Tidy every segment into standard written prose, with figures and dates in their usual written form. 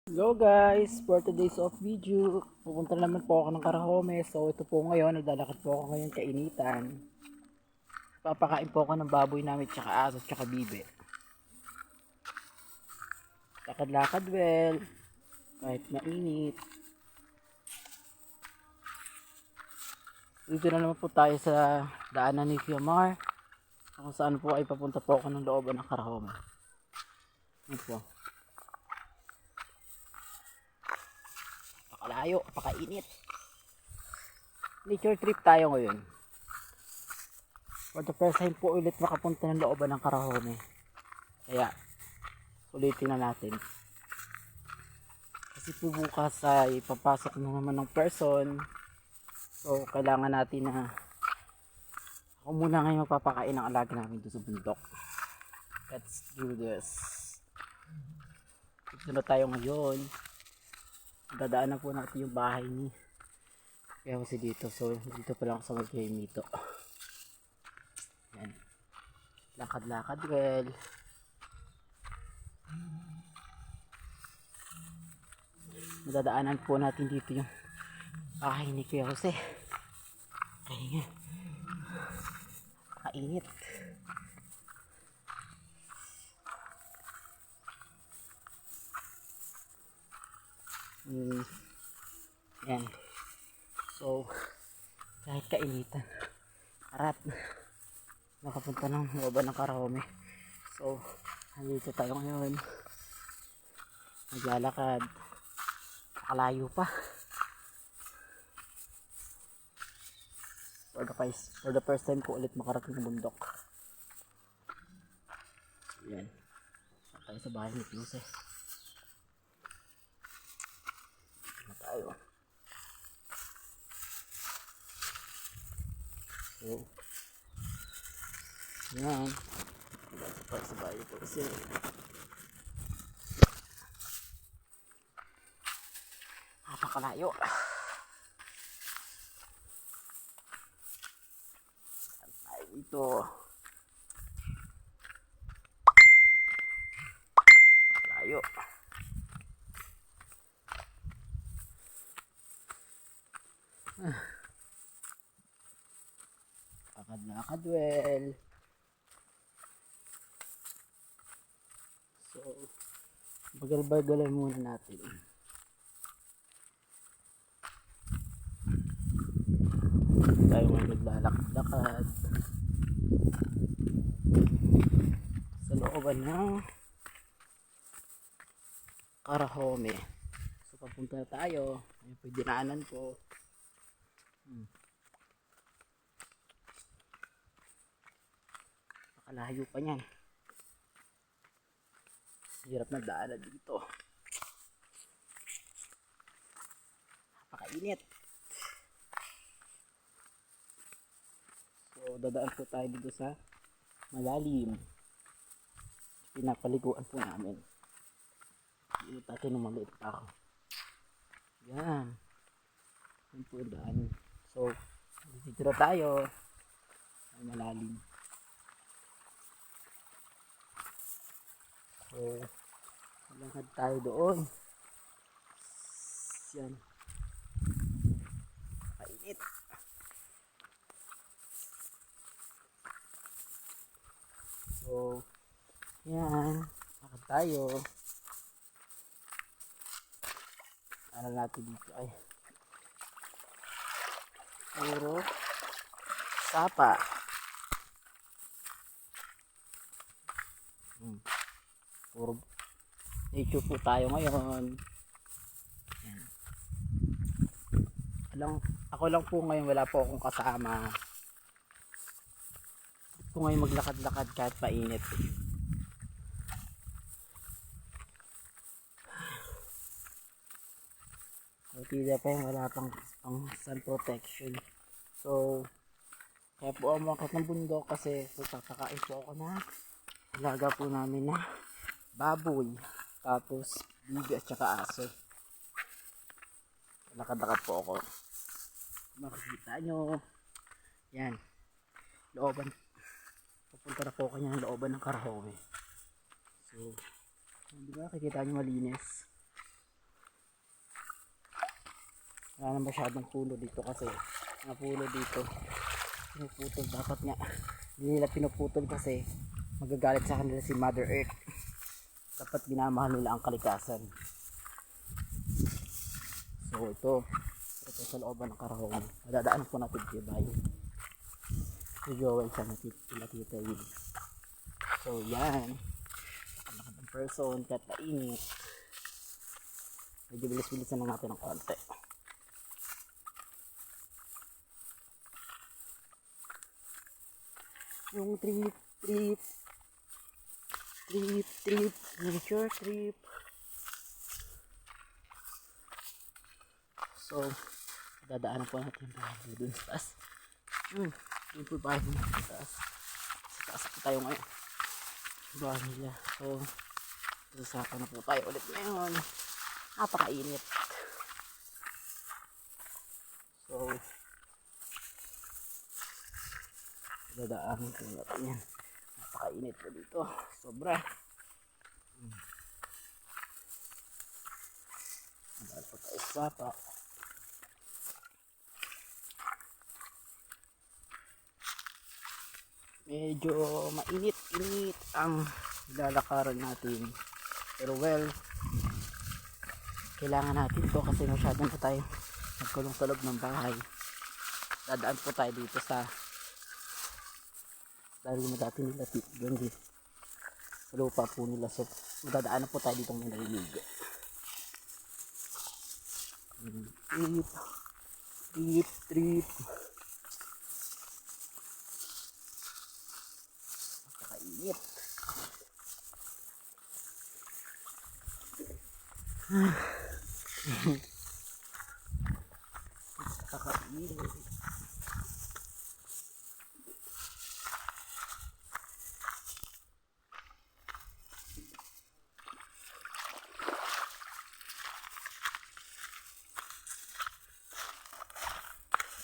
Hello guys, for today's off video, pupunta naman po ako ng Karahome. So ito po ngayon, naglalakad po ako ngayon kainitan. Papakain po ako ng baboy namin, tsaka aso, tsaka bibe. Lakad-lakad well, kahit mainit. Dito na naman po tayo sa daanan ni Fiamar, kung saan po ay papunta po ako ng looban ng Karahome. Ito po. Pakalayo, pakainit. Nature trip tayo ngayon. For the first time po ulit makapunta ng looban ng Karahome. Kaya ulitin na natin. Kasi po bukas ay papasok na naman ng person. So kailangan natin na ako muna ngayon magpapakain ng alaga namin doon sa bundok. Let's do this. Dito na tayo ngayon. Dadaan na po natin yung bahay ni kaya kasi dito. So dito pa lang ako sa Magkaimito. Yan. Lakad-lakad well. Madadaanan po natin dito yung bahay ni Kuya Jose. Kaya nga. Kainit. Yan. So, kahit kainitan, arat, nakapunta ng looban ng Karahome. So, nandito tayo ngayon. Naglalakad. Nakalayo pa. For the first time ko ulit makarating ng bundok. Yan. Tayo sa bahay ni Kluse. Tayo. So, yan. Tayo sa bahay ni Kluse. Napakalayo. Tayo dito. Layo. Lakad-lakad well. So, bagal-bagalan muna natin. Tayo ngayon naglalakad-lakad sa looban ng Karahome. So, papunta na tayo. Ayun po yung dinaanan ko. Nakalayo pa niyan. Hirap na daanan dito. Napakainit. So, dadaan po tayo dito sa malalim. Pinapaliguan po namin. Dito tayo nung maliit pa ako. Yan. Yan po yung daan. So, dito na tayo. Ay malalim. So, malakad tayo doon. Yan. Painit. So, yan. Lakad tayo. Ano natin dito ay puro sapa. Puro nature po tayo ngayon. Ako lang po ngayon, wala po akong kasama. Ito ngayon maglakad-lakad kahit painit. Tila pa yung wala pang sun protection. So, kaya po ako makakit ng bundok kasi papakain po ako na alaga po namin na baboy. Tapos, bibi at saka aso. Lakad-lakad po ako. Makikita nyo. Yan. Looban. Pupunta na po ako ng looban ng Karahome. So, di ba? Kikita nyo malinis. wala na masyadong puno dito kasi mga puno dito pinuputol. Dapat nga hindi nila pinuputol kasi magagalit sa kanila si Mother Earth. Dapat binamahal nila ang kalikasan. So ito sa looban ng Carahome, madadaanan po natin si Bayo, si Joel sa Tita Will. So yan, nakatang person kahit mainit, medyo bilis-bilisan na natin ng konti. Yung trip nature trip. So dadaanan po natin yung bahay dun sa taas. Dun po bahay sa taas. Sa taas po tayo ngayon. Bahay nila. So sasaka na po tayo ulit ngayon. Napakainit. So dadaanan po natin yan. Napakainit po dito. Sobra. Dahil po tayo sa sapa. Medyo mainit-init ang lalakaran natin. Pero well, kailangan natin to kasi masyado na tayo nagkulong sa loob ng bahay. Dadaan po tayo dito sa dahil na dati nila gandi sa lupa po nila. So dadaan po tayo dito ng naliligo. Trip napakainit. Napakainit.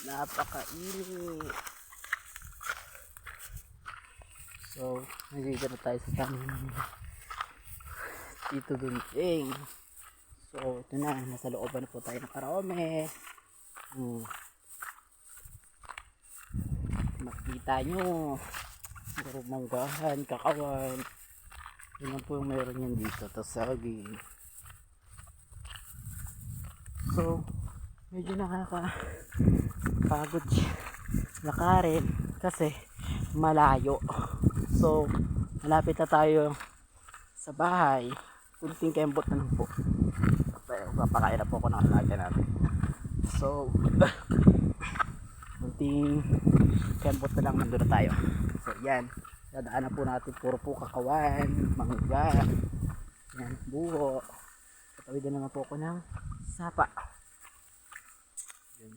Napakainit. So nandito na tayo sa tanim Tito Gunting. So ito na, nasa looban na po tayo ng Carahome. Makita nyo meron manggahan, kakawan, yun lang po yung meron yan dito. Tapos saging. So medyo nakakapagod lakarin kasi malayo. So malapit na tayo sa bahay. Kunting kembot na lang po. Papakain na po ako ng alaga natin. So kunting kembot na lang, nandun na tayo. So yan, dadaan na po natin puro po kakawan, mangga, yan, buho. Tatawid na naman po ako ng sapa. Yan.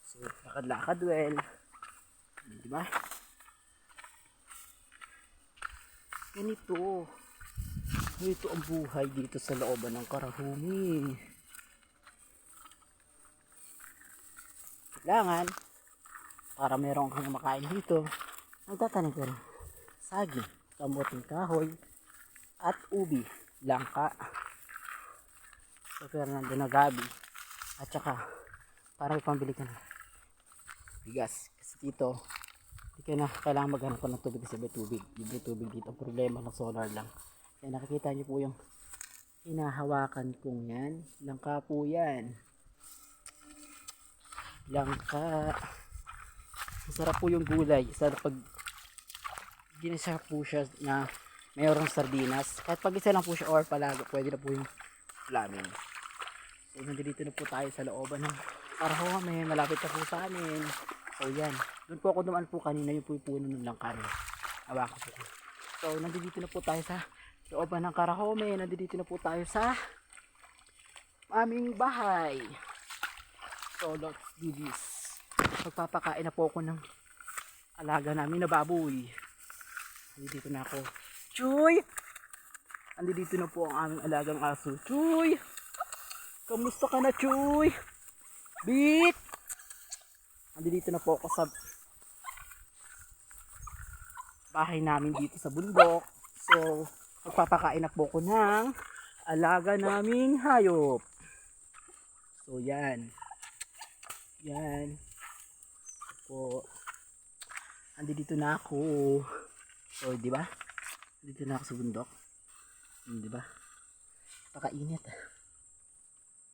So lakad-lakad well, diba? Ganito ang buhay dito sa looban ng Carahome. Kailangan para meron kang makain dito, nagtatanim ka rin saging, kamuting kahoy at ubi, langka, so pero nandun na gabi at saka para may pambili ka ng bigas kasi dito hindi ka na kailangan maghanap ka ng tubig kasi may tubig. Libre tubig dito. Ang problema ng solar lang. Yan, nakikita nyo po yung hinahawakan kong yan. Langka po yan. Langka. Masarap po yung gulay. Sarap pag ginisa po siya na mayroong sardinas. Kahit pag isa lang po siya or palago, pwede na po yung flamin. So nandito na po tayo sa looban ng Carahome. Malapit na po sa amin. So yan, doon po ako dumaan po kanina, yung puno ng langka. Hawakan po. So nandito na po tayo sa looban ng Carahome. Nandito na po tayo sa aming bahay. So let's do this. Magpapakain na po ako ng alaga namin na baboy. Nandito na ako. Chuy! Nandito na po ang aming alagang aso. Chuy! Kamusta ka na, Chuy? Beat! Nandito na po ako sa bahay namin dito sa bundok. So, magpapakain na po ako ng alaga naming hayop. So, yan. Yan. Po. Andito na ako. O, di ba? Dito na ako sa bundok. Di ba? Pakainit.